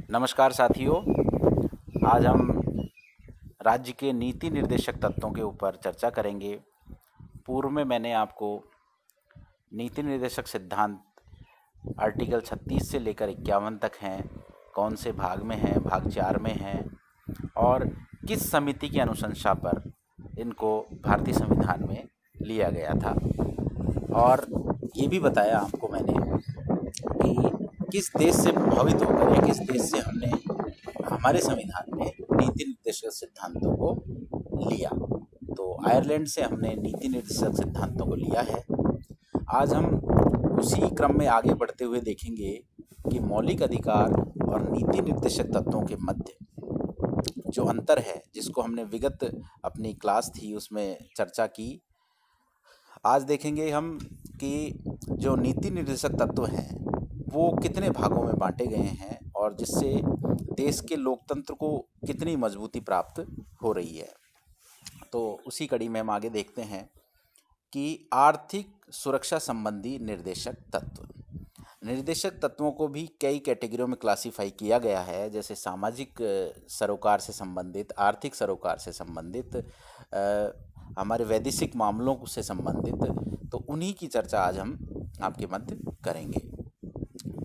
नमस्कार साथियों। आज हम राज्य के नीति निर्देशक तत्वों के ऊपर चर्चा करेंगे। पूर्व में मैंने आपको नीति निर्देशक सिद्धांत आर्टिकल 36 से लेकर 51 तक हैं, कौन से भाग में हैं, भाग 4 में हैं और किस समिति की अनुशंसा पर इनको भारतीय संविधान में लिया गया था। और ये भी बताया आपको मैंने कि किस देश से प्रभावित होकर या किस देश से हमने हमारे संविधान में नीति निर्देशक सिद्धांतों को लिया। तो आयरलैंड से हमने नीति निर्देशक सिद्धांतों को लिया है। आज हम उसी क्रम में आगे बढ़ते हुए देखेंगे कि मौलिक अधिकार और नीति निर्देशक तत्वों के मध्य जो अंतर है, जिसको हमने विगत अपनी क्लास थी उसमें चर्चा की। आज देखेंगे हम कि जो नीति निर्देशक तत्व हैं वो कितने भागों में बांटे गए हैं और जिससे देश के लोकतंत्र को कितनी मजबूती प्राप्त हो रही है। तो उसी कड़ी में हम आगे देखते हैं कि आर्थिक सुरक्षा संबंधी निर्देशक तत्व। निर्देशक तत्वों को भी कई कैटेगरियों में क्लासिफाई किया गया है, जैसे सामाजिक सरोकार से संबंधित, आर्थिक सरोकार से संबंधित, हमारे वैदेशिक मामलों से संबंधित। तो उन्हीं की चर्चा आज हम आपके मध्य करेंगे।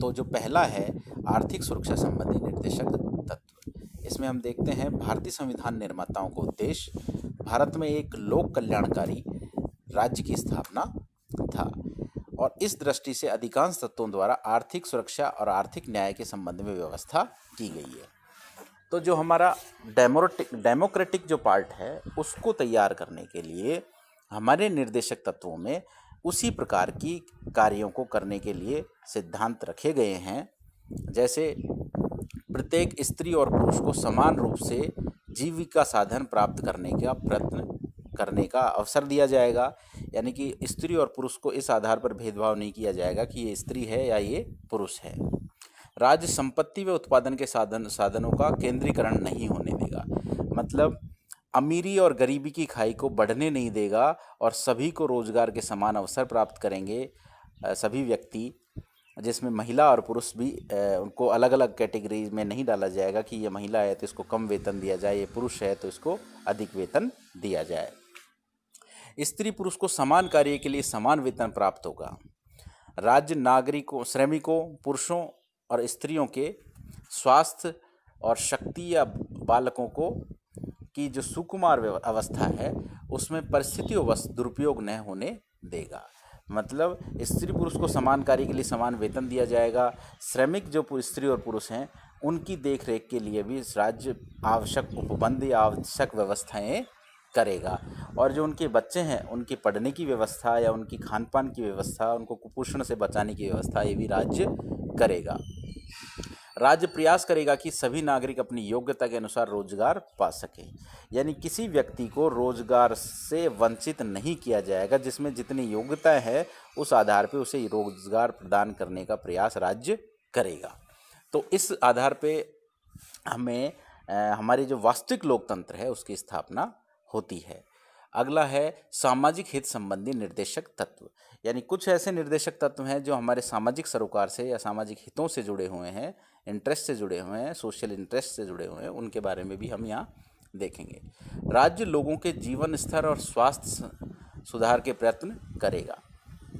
तो जो पहला है आर्थिक सुरक्षा संबंधी निर्देशक तत्व, इसमें हम देखते हैं भारतीय संविधान निर्माताओं का उद्देश्य भारत में एक लोक कल्याणकारी राज्य की स्थापना था और इस दृष्टि से अधिकांश तत्वों द्वारा आर्थिक सुरक्षा और आर्थिक न्याय के संबंध में व्यवस्था की गई है। तो जो हमारा डेमोक्रेटिक जो पार्ट है उसको तैयार करने के लिए हमारे निर्देशक तत्वों में उसी प्रकार की कार्यों को करने के लिए सिद्धांत रखे गए हैं, जैसे प्रत्येक स्त्री और पुरुष को समान रूप से जीविका साधन प्राप्त करने का प्रयत्न करने का अवसर दिया जाएगा। यानी कि स्त्री और पुरुष को इस आधार पर भेदभाव नहीं किया जाएगा कि ये स्त्री है या ये पुरुष है। राज्य संपत्ति व उत्पादन के साधनों का केंद्रीकरण नहीं होने देगा, मतलब अमीरी और गरीबी की खाई को बढ़ने नहीं देगा और सभी को रोजगार के समान अवसर प्राप्त करेंगे। सभी व्यक्ति, जिसमें महिला और पुरुष भी, उनको अलग अलग कैटेगरी में नहीं डाला जाएगा कि ये महिला है तो इसको कम वेतन दिया जाए, ये पुरुष है तो इसको अधिक वेतन दिया जाए। स्त्री पुरुष को समान कार्य के लिए समान वेतन प्राप्त होगा। राज्य नागरिकों, श्रमिकों, पुरुषों और स्त्रियों के स्वास्थ्य और शक्ति या बालकों को की जो सुकुमार अवस्था है उसमें परिस्थितियों वश दुरुपयोग न होने देगा। मतलब स्त्री पुरुष को समान कार्य के लिए समान वेतन दिया जाएगा। श्रमिक जो स्त्री और पुरुष हैं उनकी देख रेख के लिए भी राज्य आवश्यक उपबंध या आवश्यक व्यवस्थाएं करेगा और जो उनके बच्चे हैं उनके पढ़ने की व्यवस्था या उनकी खान पान की व्यवस्था, उनको कुपोषण से बचाने की व्यवस्था, ये भी राज्य करेगा। राज्य प्रयास करेगा कि सभी नागरिक अपनी योग्यता के अनुसार रोजगार पा सकें, यानी किसी व्यक्ति को रोजगार से वंचित नहीं किया जाएगा। जिसमें जितनी योग्यता है उस आधार पे उसे रोजगार प्रदान करने का प्रयास राज्य करेगा। तो इस आधार पे हमें हमारी जो वास्तविक लोकतंत्र है उसकी स्थापना होती है। अगला है सामाजिक हित संबंधी निर्देशक तत्व, यानी कुछ ऐसे निर्देशक तत्व हैं जो हमारे सामाजिक सरोकार से या सामाजिक हितों से जुड़े हुए हैं, इंटरेस्ट से जुड़े हुए हैं, सोशल इंटरेस्ट से जुड़े हुए हैं, उनके बारे में भी हम यहाँ देखेंगे। राज्य लोगों के जीवन स्तर और स्वास्थ्य सुधार के प्रयत्न करेगा,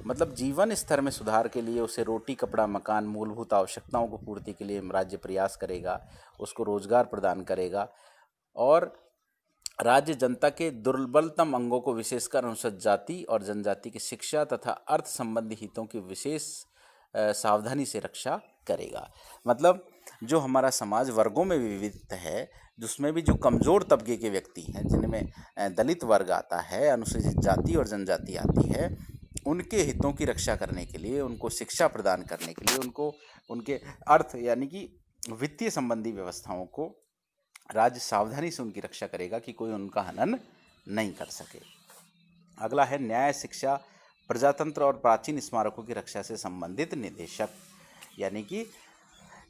मतलब जीवन स्तर में सुधार के लिए उसे रोटी, कपड़ा, मकान, मूलभूत आवश्यकताओं को पूर्ति के लिए राज्य प्रयास करेगा, उसको रोजगार प्रदान करेगा। और राज्य जनता के दुर्बलतम अंगों को, विशेषकर अनुसूचित जाति और जनजाति की शिक्षा तथा अर्थ संबंधी हितों की विशेष सावधानी से रक्षा करेगा। मतलब जो हमारा समाज वर्गों में विविध है, जिसमें भी जो कमज़ोर तबके के व्यक्ति हैं, जिनमें दलित वर्ग आता है, अनुसूचित जाति और जनजाति आती है, उनके हितों की रक्षा करने के लिए, उनको शिक्षा प्रदान करने के लिए, उनको उनके अर्थ यानी कि वित्तीय संबंधी व्यवस्थाओं को राज्य सावधानी से उनकी रक्षा करेगा कि कोई उनका हनन नहीं कर सके। अगला है न्याय, शिक्षा, प्रजातंत्र और प्राचीन स्मारकों की रक्षा से संबंधित निर्देशक, यानी कि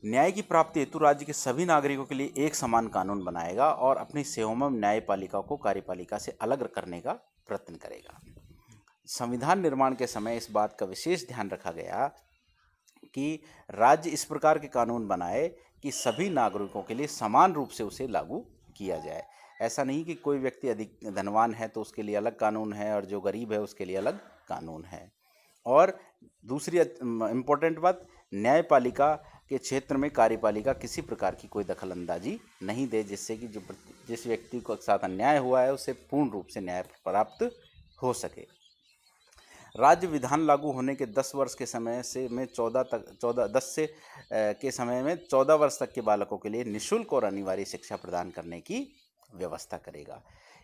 न्याय की प्राप्ति हेतु राज्य के सभी नागरिकों के लिए एक समान कानून बनाएगा और अपनी सेवाओं में न्यायपालिका को कार्यपालिका से अलग करने का प्रयत्न करेगा। संविधान निर्माण के समय इस बात का विशेष ध्यान रखा गया कि राज्य इस प्रकार के कानून बनाए कि सभी नागरिकों के लिए समान रूप से उसे लागू किया जाए। ऐसा नहीं कि कोई व्यक्ति अधिक धनवान है तो उसके लिए अलग कानून है और जो गरीब है उसके लिए अलग कानून है। और दूसरी इम्पोर्टेंट बात, न्यायपालिका के क्षेत्र में कार्यपालिका किसी प्रकार की कोई दखल अंदाजी नहीं दे, जिससे कि जिस व्यक्ति को साथ अन्याय हुआ है उसे पूर्ण रूप से न्याय प्राप्त हो सके। राज्य विधान लागू होने के 10 वर्ष के समय से में 14 वर्ष तक के बालकों के लिए निःशुल्क और अनिवार्य शिक्षा प्रदान करने की व्यवस्था करेगा।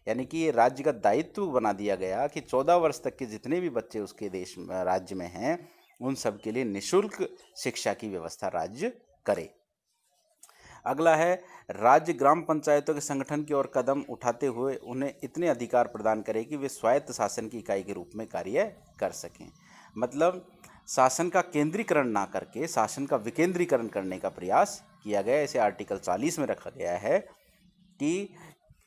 यानी कि ये राज्य का दायित्व बना दिया गया कि 14 वर्ष तक के जितने भी बच्चे उसके राज्य में हैं उन सब के लिए निःशुल्क शिक्षा की व्यवस्था राज्य करे। अगला है, राज्य ग्राम पंचायतों के संगठन की ओर कदम उठाते हुए उन्हें इतने अधिकार प्रदान करे कि वे स्वायत्त शासन की इकाई के रूप में कार्य कर सकें। मतलब शासन का केंद्रीकरण ना करके शासन का विकेंद्रीकरण करने का प्रयास किया गया। इसे आर्टिकल 40 में रखा गया है कि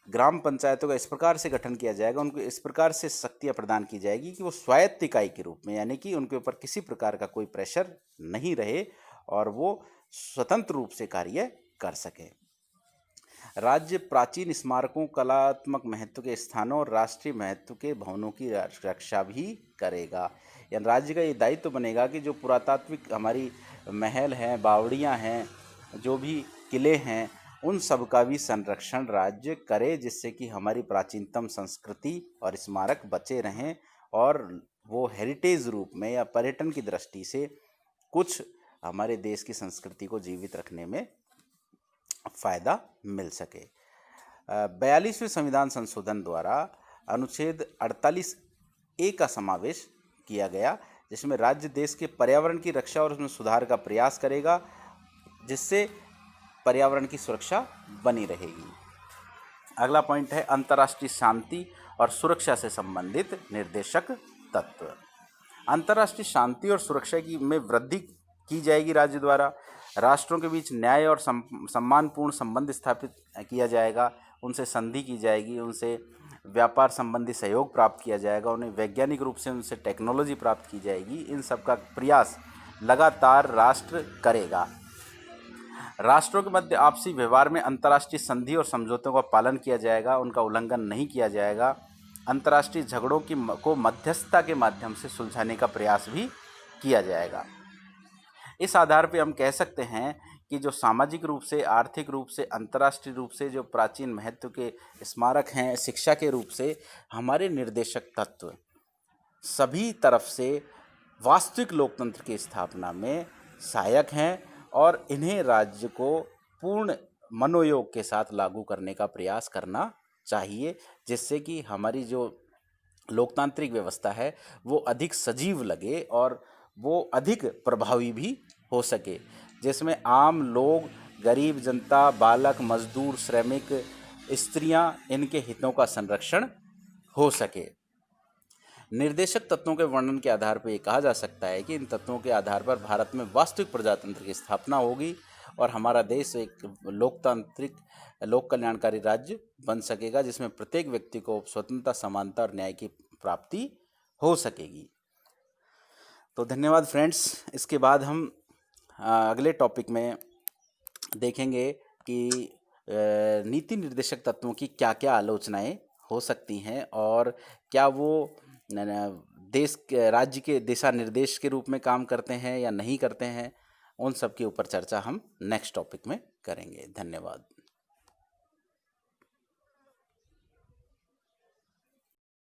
ग्राम पंचायतों का इस प्रकार से गठन किया जाएगा, उनको इस प्रकार से शक्तियाँ प्रदान की जाएगी कि वो स्वायत्त इकाई के रूप में, यानी कि उनके ऊपर किसी प्रकार का कोई प्रेशर नहीं रहे और वो स्वतंत्र रूप से कार्य कर सके। राज्य प्राचीन स्मारकों, कलात्मक महत्व के स्थानों और राष्ट्रीय महत्व के भवनों की रक्षा भी करेगा। यानी राज्य का ये दायित्व बनेगा कि जो पुरातात्विक हमारी महल हैं, बावड़ियाँ हैं, जो भी किले हैं, उन सब का भी संरक्षण राज्य करे, जिससे कि हमारी प्राचीनतम संस्कृति और स्मारक बचे रहें और वो हेरिटेज रूप में या पर्यटन की दृष्टि से कुछ हमारे देश की संस्कृति को जीवित रखने में फ़ायदा मिल सके। 42वें संविधान संशोधन द्वारा अनुच्छेद 48A का समावेश किया गया, जिसमें राज्य देश के पर्यावरण की रक्षा और उसमें सुधार का प्रयास करेगा, जिससे पर्यावरण की सुरक्षा बनी रहेगी। अगला पॉइंट है अंतर्राष्ट्रीय शांति और सुरक्षा से संबंधित निर्देशक तत्व। अंतर्राष्ट्रीय शांति और सुरक्षा में वृद्धि की जाएगी राज्य द्वारा। राष्ट्रों के बीच न्याय और सम्मानपूर्ण संबंध स्थापित किया जाएगा, उनसे संधि की जाएगी, उनसे व्यापार संबंधी सहयोग प्राप्त किया जाएगा, उन्हें वैज्ञानिक रूप से उनसे टेक्नोलॉजी प्राप्त की जाएगी। इन सब का प्रयास लगातार राष्ट्र करेगा। राष्ट्रों के मध्य आपसी व्यवहार में अंतर्राष्ट्रीय संधि और समझौतों का पालन किया जाएगा, उनका उल्लंघन नहीं किया जाएगा। अंतर्राष्ट्रीय झगड़ों को मध्यस्थता के माध्यम से सुलझाने का प्रयास भी किया जाएगा। इस आधार पे हम कह सकते हैं कि जो सामाजिक रूप से, आर्थिक रूप से, अंतर्राष्ट्रीय रूप से जो प्राचीन महत्व के स्मारक हैं, शिक्षा के रूप से हमारे निर्देशक तत्व सभी तरफ से वास्तविक लोकतंत्र की स्थापना में सहायक हैं और इन्हें राज्य को पूर्ण मनोयोग के साथ लागू करने का प्रयास करना चाहिए, जिससे कि हमारी जो लोकतांत्रिक व्यवस्था है वो अधिक सजीव लगे और वो अधिक प्रभावी भी हो सके, जिसमें आम लोग, गरीब जनता, बालक, मजदूर, श्रमिक, स्त्रियां, इनके हितों का संरक्षण हो सके। निर्देशक तत्वों के वर्णन के आधार पर ये कहा जा सकता है कि इन तत्वों के आधार पर भारत में वास्तविक प्रजातंत्र की स्थापना होगी और हमारा देश एक लोकतांत्रिक, लोक कल्याणकारी राज्य बन सकेगा, जिसमें प्रत्येक व्यक्ति को स्वतंत्रता, समानता और न्याय की प्राप्ति हो सकेगी। तो धन्यवाद फ्रेंड्स। इसके बाद हम अगले टॉपिक में देखेंगे कि नीति निर्देशक तत्वों की क्या क्या आलोचनाएं हो सकती हैं और क्या वो राज्य के दिशा निर्देश के रूप में काम करते हैं या नहीं करते हैं। उन सब के ऊपर चर्चा हम नेक्स्ट टॉपिक में करेंगे। धन्यवाद।